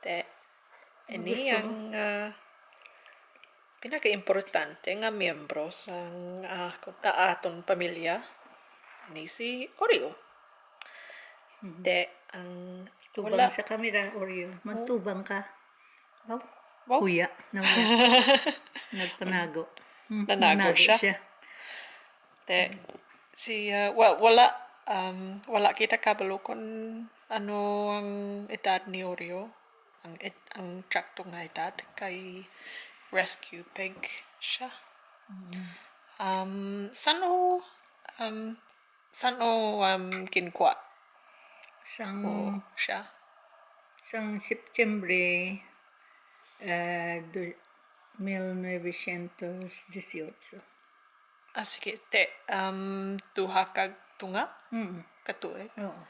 Ini ang pinaka-importante nga miyembro sa aton pamilya. Ini si Oreo. Ang Tubang sa kamera, Oreo. Magtubang ka. Wow. Kuya. Nagpanago. Nanago siya. Wala kita kabalo kung ano ang edad ni Oreo. Ang trakto nga edad kay rescue pig siya. Sano kinkwa siya? Sang Septembre 1918. Sige, duha kag tunga? Katuig? Oo.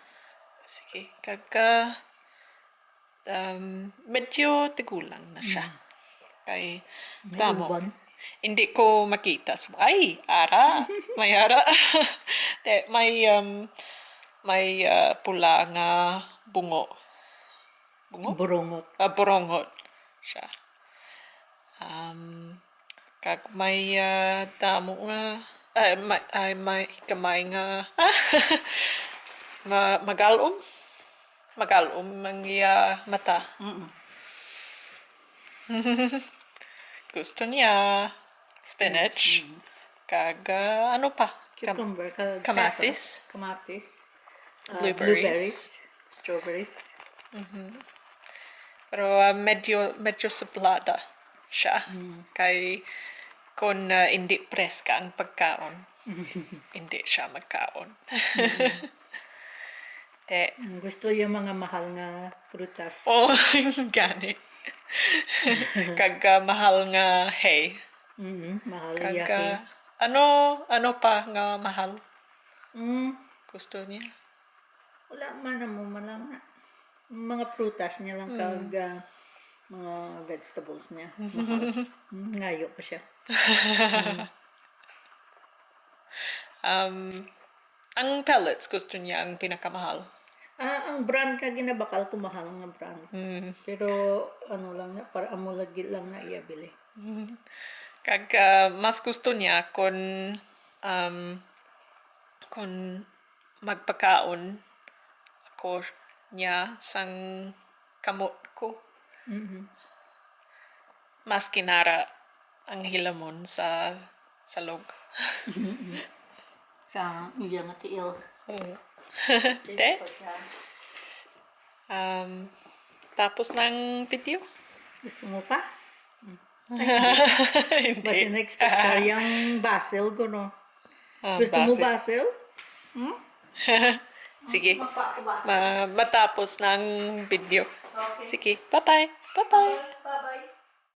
Sige, medyo tigulang na siya. Kay, tamo. Hindi ko makita. Ay, ara. May ara. May pula nga bungo. Borongot. Borongot siya. Kag may damo nga may kamay nga magalom ang iya mata. Gusto niya spinach kag ano pa? Cucumber. Kamatis. Blueberries. Strawberries. Pero medyo suplada siya. Kay kung hindi preska ang pagkaon, hindi siya magkaon. Gusto yung mga mahal nga prutas. Gani. Kag mahal nga hay. Mahal Kag yahay. ano pa nga mahal? Gusto niya? Wala man mo malang mga prutas niya lang kag mga vegetables niya. Mahal. Ngayo pa siya. Ang pellets gusto niya ang pinakamahal. Ang brand ka ginabakal ko mahal nga brand. Pero ano lang na, para amo lagi lang na iabili. Kag mas gusto niya kung magpakaon ako niya sang kamot ko. Mas kinara ang hilamon sa salog. Sa iya nga tiil. Tapos ng video? Gusto mo pa? Basta na-expect ka yung basil ko, no? Gusto mo basil? Sige. Matapos ng video. Sige. Bye-bye. Bye-bye.